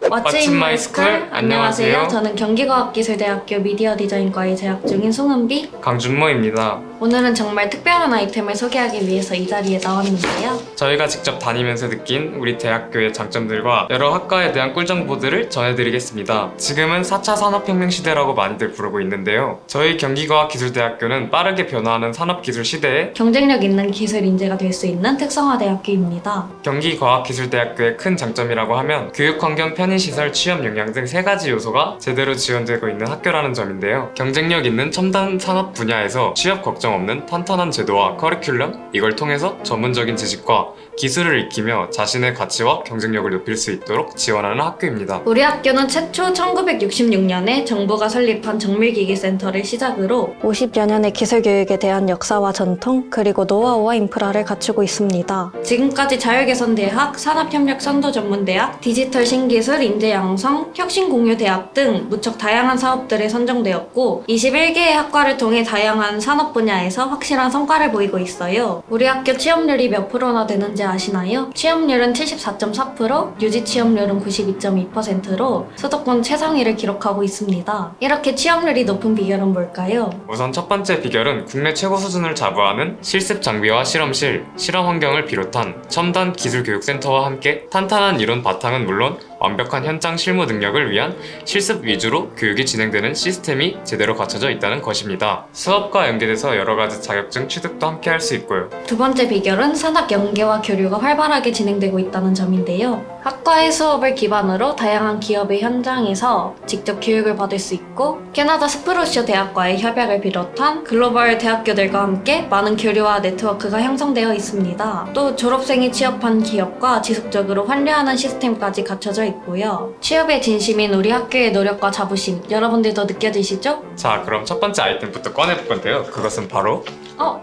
What's in my school? 안녕하세요. 저는 경기과학기술대학교 미디어 디자인과에 재학 중인 송은비, 강준모입니다. 오늘은 정말 특별한 아이템을 소개하기 위해서 이 자리에 나왔는데요. 저희가 직접 다니면서 느낀 우리 대학교의 장점들과 여러 학과에 대한 꿀정보들을 전해드리겠습니다. 지금은 4차 산업혁명 시대라고 많이들 부르고 있는데요. 저희 경기과학기술대학교는 빠르게 변화하는 산업기술 시대에 경쟁력 있는 기술 인재가 될 수 있는 특성화 대학교입니다. 경기과학기술대학교의 큰 장점이라고 하면 교육환경, 편의시설, 취업 역량 등 3가지 요소가 제대로 지원되고 있는 학교라는 점인데요. 경쟁력 있는 첨단 산업 분야에서 취업 걱정 없는 탄탄한 제도와 커리큘럼, 이걸 통해서 전문적인 지식과 기술을 익히며 자신의 가치와 경쟁력을 높일 수 있도록 지원하는 학교입니다. 우리 학교는 최초 1966년에 정부가 설립한 정밀기기센터를 시작으로 50여 년의 기술교육에 대한 역사와 전통, 그리고 노하우와 인프라를 갖추고 있습니다. 지금까지 자율개선대학, 산업협력선도전문대학, 디지털 신기술, 인재양성, 혁신공유대학 등 무척 다양한 사업들에 선정되었고 21개의 학과를 통해 다양한 산업 분야에서 확실한 성과를 보이고 있어요. 우리 학교 취업률이 몇 프로나 되는지 아시나요? 취업률은 74.4%, 유지 취업률은 92.2%로 수도권 최상위를 기록하고 있습니다. 이렇게 취업률이 높은 비결은 뭘까요? 우선 첫 번째 비결은 국내 최고 수준을 자부하는 실습 장비와 실험실, 실험 환경을 비롯한 첨단 기술교육센터와 함께 탄탄한 이론 바탕은 물론 완벽한 현장 실무 능력을 위한 실습 위주로 교육이 진행되는 시스템이 제대로 갖춰져 있다는 것입니다. 수업과 연계돼서 여러 가지 자격증 취득도 함께 할 수 있고요. 두 번째 비결은 산학 연계와 교류가 활발하게 진행되고 있다는 점인데요. 학과의 수업을 기반으로 다양한 기업의 현장에서 직접 교육을 받을 수 있고 캐나다 스프루쇼 대학과의 협약을 비롯한 글로벌 대학교들과 함께 많은 교류와 네트워크가 형성되어 있습니다. 또 졸업생이 취업한 기업과 지속적으로 환류하는 시스템까지 갖춰져 있고요. 취업에 진심인 우리 학교의 노력과 자부심, 여러분들도 느껴지시죠? 자, 그럼 첫 번째 아이템부터 꺼내볼 건데요. 그것은 바로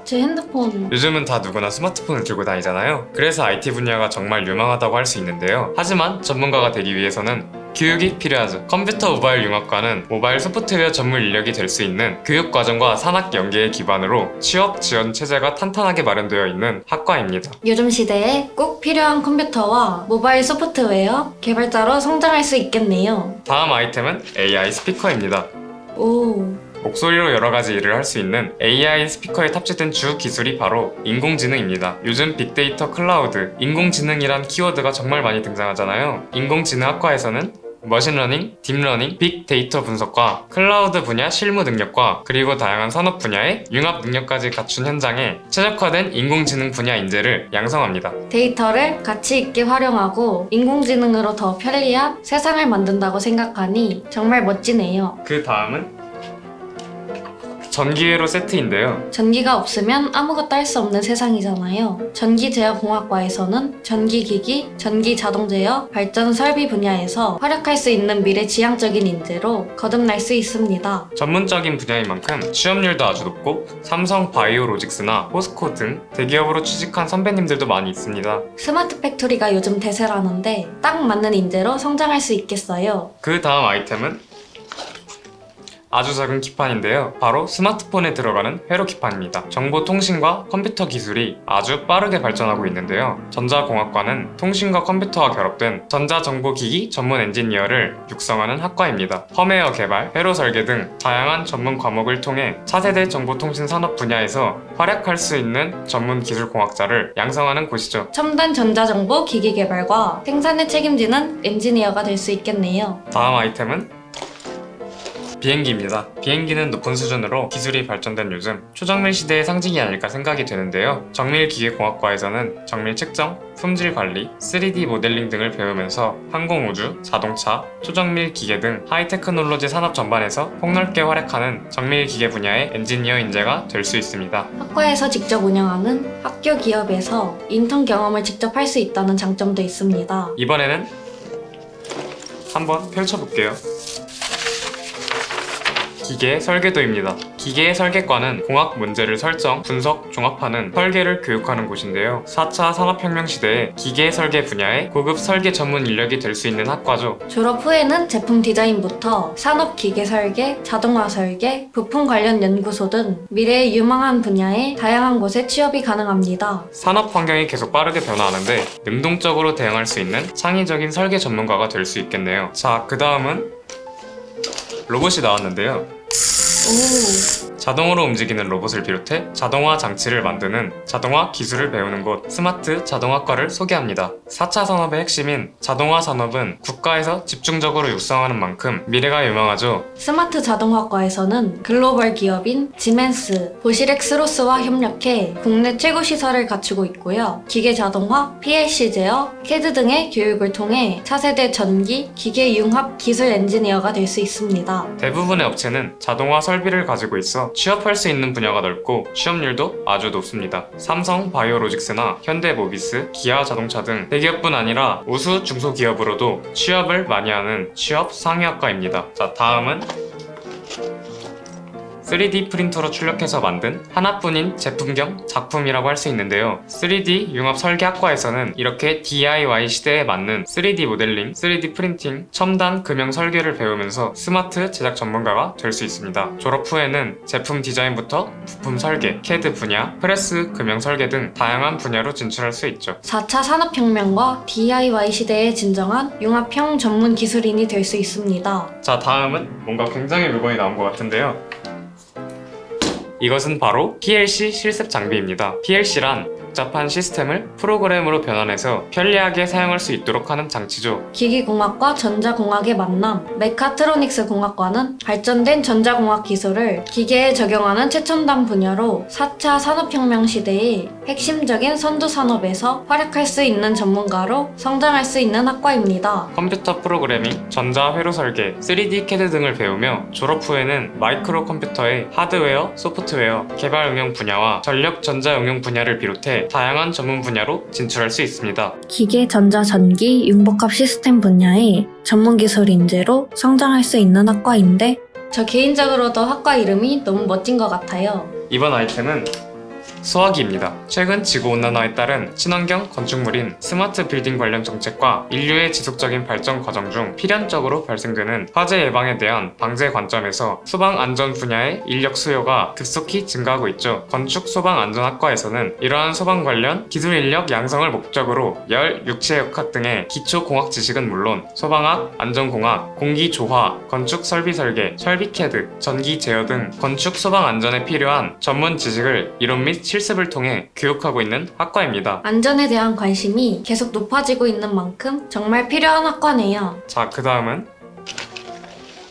제 핸드폰. 요즘은 다 누구나 스마트폰을 들고 다니잖아요. 그래서 IT 분야가 정말 유망하다고 할 수 있는데요. 하지만 전문가가 되기 위해서는 교육이 필요하죠. 컴퓨터 모바일 융합과는 모바일 소프트웨어 전문 인력이 될 수 있는 교육과정과 산학 연계의 기반으로 취업 지원 체제가 탄탄하게 마련되어 있는 학과입니다. 요즘 시대에 꼭 필요한 컴퓨터와 모바일 소프트웨어 개발자로 성장할 수 있겠네요. 다음 아이템은 AI 스피커입니다. 오, 목소리로 여러 가지 일을 할 수 있는 AI 스피커에 탑재된 주 기술이 바로 인공지능입니다. 요즘 빅데이터, 클라우드, 인공지능이란 키워드가 정말 많이 등장하잖아요. 인공지능학과에서는 머신러닝, 딥러닝, 빅데이터 분석과 클라우드 분야 실무 능력과 그리고 다양한 산업 분야의 융합 능력까지 갖춘 현장에 최적화된 인공지능 분야 인재를 양성합니다. 데이터를 가치 있게 활용하고 인공지능으로 더 편리한 세상을 만든다고 생각하니 정말 멋지네요. 그 다음은 전기회로 세트인데요. 전기가 없으면 아무것도 할 수 없는 세상이잖아요. 전기제어공학과에서는 전기기기, 전기자동제어, 발전 설비 분야에서 활약할 수 있는 미래지향적인 인재로 거듭날 수 있습니다. 전문적인 분야인 만큼 취업률도 아주 높고 삼성 바이오로직스나 포스코 등 대기업으로 취직한 선배님들도 많이 있습니다. 스마트 팩토리가 요즘 대세라는데 딱 맞는 인재로 성장할 수 있겠어요. 그 다음 아이템은 아주 작은 기판인데요. 바로 스마트폰에 들어가는 회로 기판입니다. 정보통신과 컴퓨터 기술이 아주 빠르게 발전하고 있는데요. 전자공학과는 통신과 컴퓨터와 결합된 전자정보기기 전문 엔지니어를 육성하는 학과입니다. 펌웨어 개발, 회로 설계 등 다양한 전문 과목을 통해 차세대 정보통신 산업 분야에서 활약할 수 있는 전문 기술공학자를 양성하는 곳이죠. 첨단 전자정보 기기 개발과 생산을 책임지는 엔지니어가 될 수 있겠네요. 다음 아이템은 비행기입니다. 비행기는 높은 수준으로 기술이 발전된 요즘 초정밀 시대의 상징이 아닐까 생각이 되는데요. 정밀기계공학과에서는 정밀 측정, 품질 관리, 3D 모델링 등을 배우면서 항공우주, 자동차, 초정밀 기계 등 하이테크놀로지 산업 전반에서 폭넓게 활약하는 정밀 기계 분야의 엔지니어 인재가 될 수 있습니다. 학과에서 직접 운영하는 학교 기업에서 인턴 경험을 직접 할 수 있다는 장점도 있습니다. 이번에는 한번 펼쳐볼게요. 기계 설계도입니다. 기계 설계과는 공학 문제를 설정, 분석, 종합하는 설계를 교육하는 곳인데요. 4차 산업혁명 시대에 기계 설계 분야의 고급 설계 전문 인력이 될 수 있는 학과죠. 졸업 후에는 제품 디자인부터 산업 기계 설계, 자동화 설계, 부품 관련 연구소 등 미래의 유망한 분야의 다양한 곳에 취업이 가능합니다. 산업 환경이 계속 빠르게 변화하는데 능동적으로 대응할 수 있는 창의적인 설계 전문가가 될 수 있겠네요. 자, 그 다음은 로봇이 나왔는데요. 오, 자동으로 움직이는 로봇을 비롯해 자동화 장치를 만드는 자동화 기술을 배우는 곳 스마트 자동화과를 소개합니다. 4차 산업의 핵심인 자동화 산업은 국가에서 집중적으로 육성하는 만큼 미래가 유망하죠. 스마트 자동화과에서는 글로벌 기업인 지멘스, 보시렉스로스와 협력해 국내 최고 시설을 갖추고 있고요. 기계 자동화, PLC 제어, CAD 등의 교육을 통해 차세대 전기, 기계 융합 기술 엔지니어가 될 수 있습니다. 대부분의 업체는 자동화 설비를 가지고 있어 취업할 수 있는 분야가 넓고 취업률도 아주 높습니다. 삼성 바이오로직스나 현대모비스, 기아 자동차 등 대기업뿐 아니라 우수 중소기업으로도 취업을 많이 하는 취업 상위학과입니다. 자, 다음은 3D 프린터로 출력해서 만든 하나뿐인 제품 겸 작품이라고 할 수 있는데요. 3D 융합 설계학과에서는 이렇게 DIY 시대에 맞는 3D 모델링, 3D 프린팅, 첨단 금형 설계를 배우면서 스마트 제작 전문가가 될 수 있습니다. 졸업 후에는 제품 디자인부터 부품 설계, CAD 분야, 프레스 금형 설계 등 다양한 분야로 진출할 수 있죠. 4차 산업혁명과 DIY 시대의 진정한 융합형 전문 기술인이 될 수 있습니다. 자, 다음은 뭔가 굉장히 물건이 나온 것 같은데요. 이것은 바로 PLC 실습 장비입니다. PLC란 복잡한 시스템을 프로그램으로 변환해서 편리하게 사용할 수 있도록 하는 장치죠. 기기공학과 전자공학의 만남, 메카트로닉스 공학과는 발전된 전자공학 기술을 기계에 적용하는 최첨단 분야로 4차 산업혁명 시대의 핵심적인 선두 산업에서 활약할 수 있는 전문가로 성장할 수 있는 학과입니다. 컴퓨터 프로그래밍, 전자 회로 설계, 3D CAD 등을 배우며 졸업 후에는 마이크로 컴퓨터의 하드웨어, 소프트웨어, 개발 응용 분야와 전력 전자 응용 분야를 비롯해 다양한 전문 분야로 진출할 수 있습니다. 기계, 전자, 전기, 융복합 시스템 분야의 전문 기술 인재로 성장할 수 있는 학과인데 저 개인적으로도 학과 이름이 너무 멋진 것 같아요. 이번 아이템은 수화기입니다. 최근 지구온난화에 따른 친환경 건축물인 스마트 빌딩 관련 정책과 인류의 지속적인 발전 과정 중 필연적으로 발생되는 화재 예방에 대한 방제 관점에서 소방 안전 분야의 인력 수요가 급속히 증가하고 있죠. 건축 소방 안전학과에서는 이러한 소방 관련 기술 인력 양성을 목적으로 열, 육체역학 등의 기초 공학 지식은 물론 소방학, 안전공학, 공기조화, 건축 설비 설계, 설비 CAD, 전기 제어 등 건축 소방 안전에 필요한 전문 지식을 이론 및 실습을 통해 교육하고 있는 학과입니다. 안전에 대한 관심이 계속 높아지고 있는 만큼 정말 필요한 학과네요. 자, 그 다음은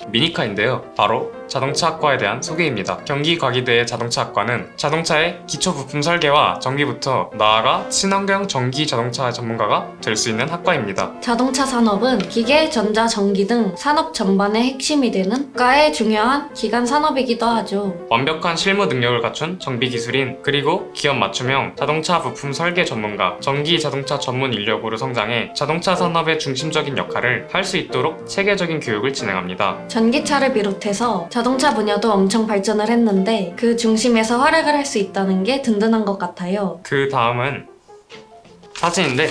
미니카인데요. 바로 자동차학과에 대한 소개입니다. 경기과기대의 자동차학과는 자동차의 기초 부품 설계와 정비부터 나아가 친환경 전기 자동차 전문가가 될 수 있는 학과입니다. 자동차 산업은 기계, 전자, 전기 등 산업 전반의 핵심이 되는 국가의 중요한 기간 산업이기도 하죠. 완벽한 실무 능력을 갖춘 정비 기술인 그리고 기업 맞춤형 자동차 부품 설계 전문가, 전기 자동차 전문 인력으로 성장해 자동차 산업의 중심적인 역할을 할 수 있도록 체계적인 교육을 진행합니다. 전기차를 비롯해서 자동차 분야도 엄청 발전을 했는데 그 중심에서 활약을 할 수 있다는 게 든든한 것 같아요. 그 다음은 사진인데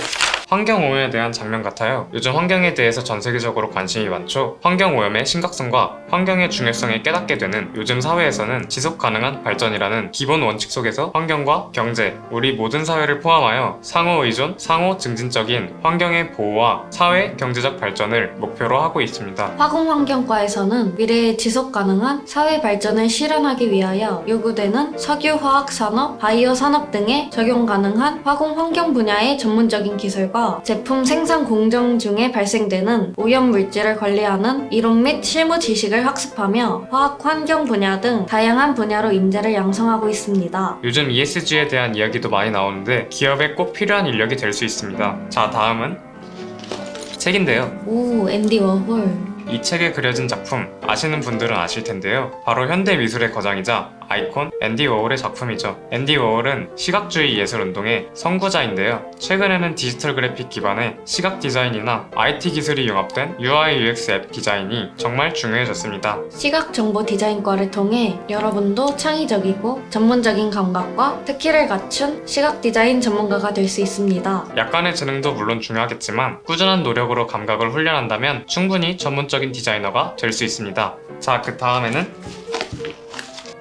환경오염에 대한 장면 같아요. 요즘 환경에 대해서 전 세계적으로 관심이 많죠. 환경오염의 심각성과 환경의 중요성을 깨닫게 되는 요즘 사회에서는 지속가능한 발전이라는 기본 원칙 속에서 환경과 경제, 우리 모든 사회를 포함하여 상호의존, 상호 증진적인 환경의 보호와 사회 경제적 발전을 목표로 하고 있습니다. 화공환경과에서는 미래의 지속가능한 사회 발전을 실현하기 위하여 요구되는 석유화학산업, 바이오산업 등에 적용 가능한 화공환경 분야의 전문적인 기술과 제품 생산 공정 중에 발생되는 오염 물질을 관리하는 이론 및 실무 지식을 학습하며 화학 환경 분야 등 다양한 분야로 인재를 양성하고 있습니다. 요즘 ESG에 대한 이야기도 많이 나오는데 기업에 꼭 필요한 인력이 될 수 있습니다. 자, 다음은 책인데요. 오, 앤디 워홀. 이 책에 그려진 작품 아시는 분들은 아실 텐데요. 바로 현대미술의 거장이자 아이콘 앤디 워홀의 작품이죠. 앤디 워홀은 시각주의 예술운동의 선구자인데요. 최근에는 디지털 그래픽 기반의 시각 디자인이나 IT 기술이 융합된 UI UX 앱 디자인이 정말 중요해졌습니다. 시각 정보 디자인과를 통해 여러분도 창의적이고 전문적인 감각과 특기를 갖춘 시각 디자인 전문가가 될 수 있습니다. 약간의 재능도 물론 중요하겠지만 꾸준한 노력으로 감각을 훈련한다면 충분히 전문적인 디자이너가 될 수 있습니다. 자, 그 다음에는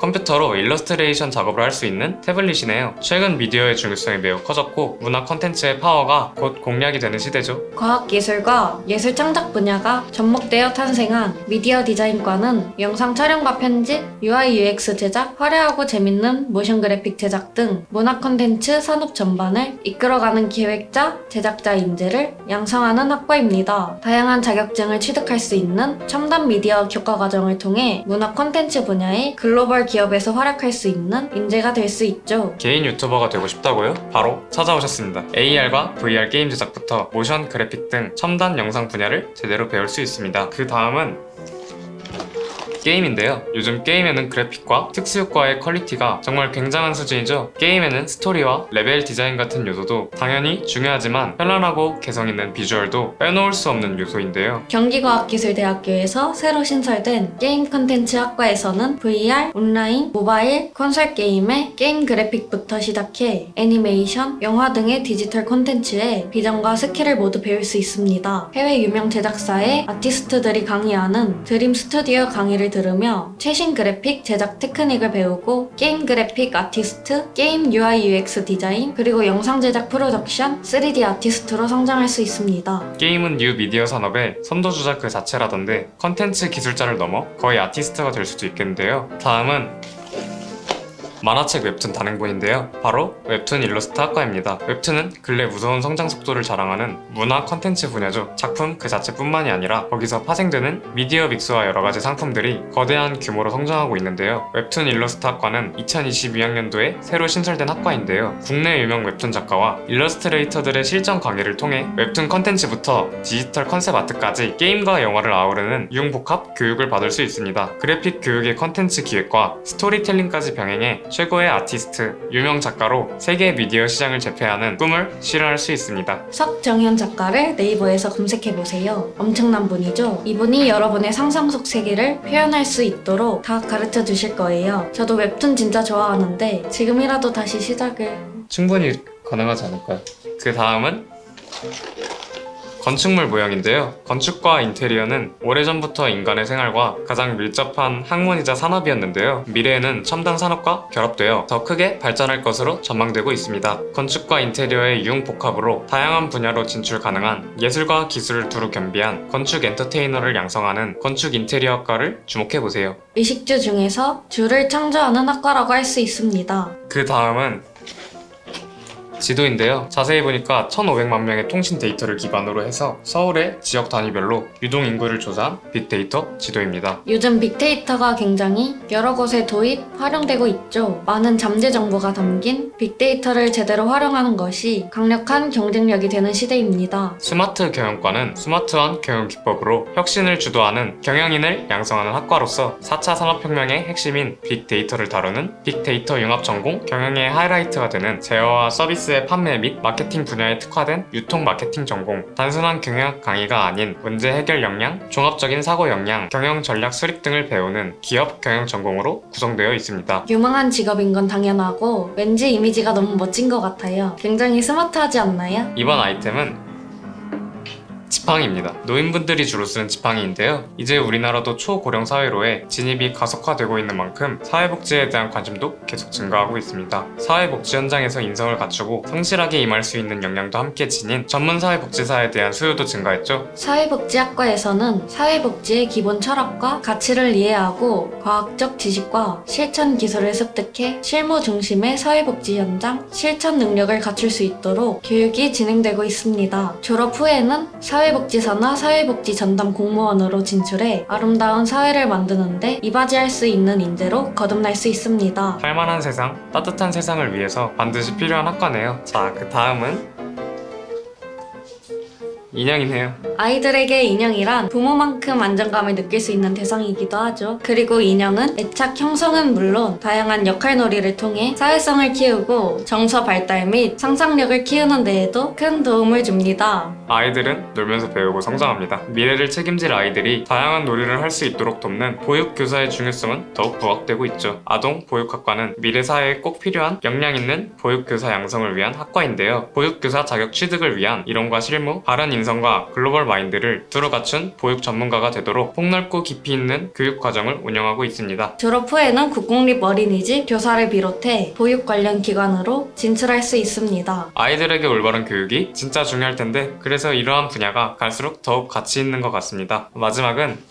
컴퓨터로 일러스트레이션 작업을 할 수 있는 태블릿이네요. 최근 미디어의 중요성이 매우 커졌고 문화 콘텐츠의 파워가 곧 공략이 되는 시대죠. 과학기술과 예술 창작 분야가 접목되어 탄생한 미디어 디자인과는 영상 촬영과 편집, UI UX 제작, 화려하고 재밌는 모션 그래픽 제작 등 문화 콘텐츠 산업 전반을 이끌어가는 기획자, 제작자 인재를 양성하는 학과입니다. 다양한 자격증을 취득할 수 있는 첨단 미디어 교과 과정을 통해 문화 콘텐츠 분야의 글로벌 기업에서 활약할 수 있는 인재가 될 수 있죠. 개인 유튜버가 되고 싶다고요? 바로 찾아오셨습니다. AR과 VR 게임 제작부터 모션 그래픽 등 첨단 영상 분야를 제대로 배울 수 있습니다. 그 다음은 게임인데요. 요즘 게임에는 그래픽과 특수효과의 퀄리티가 정말 굉장한 수준이죠. 게임에는 스토리와 레벨 디자인 같은 요소도 당연히 중요하지만 현란하고 개성있는 비주얼도 빼놓을 수 없는 요소인데요. 경기과학기술대학교에서 새로 신설된 게임 콘텐츠 학과에서는 VR, 온라인, 모바일, 콘솔 게임의 게임 그래픽부터 시작해 애니메이션, 영화 등의 디지털 콘텐츠에 비전과 스킬을 모두 배울 수 있습니다. 해외 유명 제작사의 아티스트들이 강의하는 드림 스튜디오 강의를 들으며 최신 그래픽 제작 테크닉을 배우고 게임 그래픽 아티스트, 게임 UI UX 디자인, 그리고 영상 제작 프로덕션, 3D 아티스트로 성장할 수 있습니다. 게임은 뉴 미디어 산업의 선도주자 그 자체라던데 컨텐츠 기술자를 넘어 거의 아티스트가 될 수도 있겠는데요. 다음은 만화책 웹툰 단행본인데요. 바로 웹툰 일러스트 학과입니다. 웹툰은 근래 무서운 성장 속도를 자랑하는 문화 컨텐츠 분야죠. 작품 그 자체뿐만이 아니라 거기서 파생되는 미디어 믹스와 여러가지 상품들이 거대한 규모로 성장하고 있는데요. 웹툰 일러스트 학과는 2022학년도에 새로 신설된 학과인데요. 국내 유명 웹툰 작가와 일러스트레이터들의 실전 강의를 통해 웹툰 컨텐츠부터 디지털 컨셉 아트까지 게임과 영화를 아우르는 융복합 교육을 받을 수 있습니다. 그래픽 교육의 컨텐츠 기획과 스토리텔링까지 병행해 최고의 아티스트, 유명 작가로 세계 미디어 시장을 제패하는 꿈을 실현할 수 있습니다. 석정현 작가를 네이버에서 검색해보세요. 엄청난 분이죠? 이분이 여러분의 상상 속 세계를 표현할 수 있도록 다 가르쳐 주실 거예요. 저도 웹툰 진짜 좋아하는데 지금이라도 다시 시작을... 충분히 가능하지 않을까요? 그 다음은 건축물 모형인데요. 건축과 인테리어는 오래전부터 인간의 생활과 가장 밀접한 학문이자 산업이었는데요. 미래에는 첨단 산업과 결합되어 더 크게 발전할 것으로 전망되고 있습니다. 건축과 인테리어의 융복합으로 다양한 분야로 진출 가능한 예술과 기술을 두루 겸비한 건축 엔터테이너를 양성하는 건축 인테리어학과를 주목해보세요. 의식주 중에서 주를 창조하는 학과라고 할 수 있습니다. 그 다음은 지도인데요. 자세히 보니까 1,500만 명의 통신 데이터를 기반으로 해서 서울의 지역 단위별로 유동 인구를 조사한 빅데이터 지도입니다. 요즘 빅데이터가 굉장히 여러 곳에 도입, 활용되고 있죠. 많은 잠재 정보가 담긴 빅데이터를 제대로 활용하는 것이 강력한 경쟁력이 되는 시대입니다. 스마트 경영과는 스마트한 경영 기법으로 혁신을 주도하는 경영인을 양성하는 학과로서 4차 산업혁명의 핵심인 빅데이터를 다루는 빅데이터 융합 전공 경영의 하이라이트가 되는 제어와 서비스의 판매 및 마케팅 분야에 특화된 유통 마케팅 전공, 단순한 경영학 강의가 아닌 문제 해결 역량, 종합적인 사고 역량, 경영 전략 수립 등을 배우는 기업 경영 전공으로 구성되어 있습니다. 유망한 직업인 건 당연하고 왠지 이미지가 너무 멋진 것 같아요. 굉장히 스마트하지 않나요? 이번 아이템은 지팡이입니다. 노인분들이 주로 쓰는 지팡이인데요. 이제 우리나라도 초고령 사회로의 진입이 가속화되고 있는 만큼 사회복지에 대한 관심도 계속 증가하고 있습니다. 사회복지 현장에서 인성을 갖추고 성실하게 임할 수 있는 역량도 함께 지닌 전문 사회복지사에 대한 수요도 증가했죠. 사회복지학과에서는 사회복지의 기본 철학과 가치를 이해하고 과학적 지식과 실천 기술을 습득해 실무 중심의 사회복지 현장 실천 능력을 갖출 수 있도록 교육이 진행되고 있습니다. 졸업 후에는 사회복지사나 사회복지 전담 공무원으로 진출해 아름다운 사회를 만드는데 이바지할 수 있는 인재로 거듭날 수 있습니다. 살만한 세상, 따뜻한 세상을 위해서 반드시 필요한 학과네요. 자, 그 다음은 인형이네요. 아이들에게 인형이란 부모만큼 안정감을 느낄 수 있는 대상이기도 하죠. 그리고 인형은 애착 형성은 물론 다양한 역할놀이를 통해 사회성을 키우고 정서 발달 및 상상력을 키우는 데에도 큰 도움을 줍니다. 아이들은 놀면서 배우고 성장합니다. 미래를 책임질 아이들이 다양한 놀이를 할 수 있도록 돕는 보육교사의 중요성은 더욱 부각되고 있죠. 아동 보육학과는 미래 사회에 꼭 필요한 역량 있는 보육교사 양성을 위한 학과인데요. 보육교사 자격 취득을 위한 이론과 실무, 바른 인성과 글로벌 마인드를 두루 갖춘 보육 전문가가 되도록 폭넓고 깊이 있는 교육 과정을 운영하고 있습니다. 졸업 후에는 국공립 어린이집 교사를 비롯해 보육 관련 기관으로 진출할 수 있습니다. 아이들에게 올바른 교육이 진짜 중요할 텐데 그래서 이러한 분야가 갈수록 더욱 가치 있는 것 같습니다. 마지막은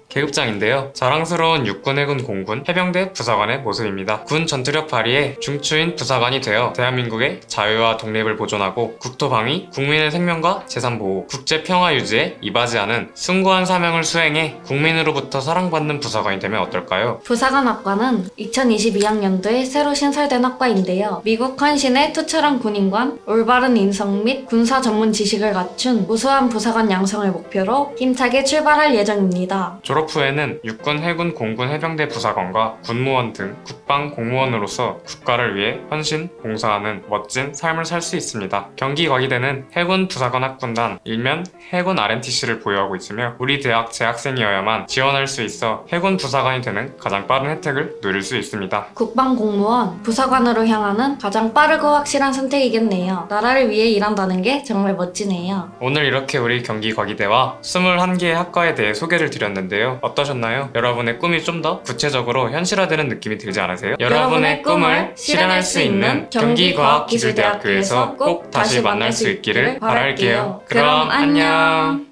계급장인데요. 자랑스러운 육군, 해군, 공군, 해병대 부사관의 모습입니다. 군 전투력 발휘에 중추인 부사관이 되어 대한민국의 자유와 독립을 보존하고 국토방위, 국민의 생명과 재산보호, 국제평화 유지에 이바지하는 숭고한 사명을 수행해 국민으로부터 사랑받는 부사관이 되면 어떨까요? 부사관학과는 2022학년도에 새로 신설된 학과인데요. 미국 헌신의 투철한 군인관, 올바른 인성 및 군사 전문 지식을 갖춘 우수한 부사관 양성을 목표로 힘차게 출발할 예정입니다. 졸업 후에는 육군, 해군, 공군, 해병대 부사관과 군무원 등 국방 공무원으로서 국가를 위해 헌신, 봉사하는 멋진 삶을 살 수 있습니다. 경기 과기대는 해군 부사관 학군단, 일면 해군 RNTC를 보유하고 있으며 우리 대학 재학생이어야만 지원할 수 있어 해군 부사관이 되는 가장 빠른 혜택을 누릴 수 있습니다. 국방공무원, 부사관으로 향하는 가장 빠르고 확실한 선택이겠네요. 나라를 위해 일한다는 게 정말 멋지네요. 오늘 이렇게 우리 경기 과기대와 21개의 학과에 대해 소개를 드렸는데요. 어떠셨나요? 여러분의 꿈이 좀 더 구체적으로 현실화되는 느낌이 들지 않으세요? 여러분의 꿈을 실현할 수 있는 경기과학기술대학교에서 꼭 다시 만날 수 있기를 바랄게요. 그럼 안녕!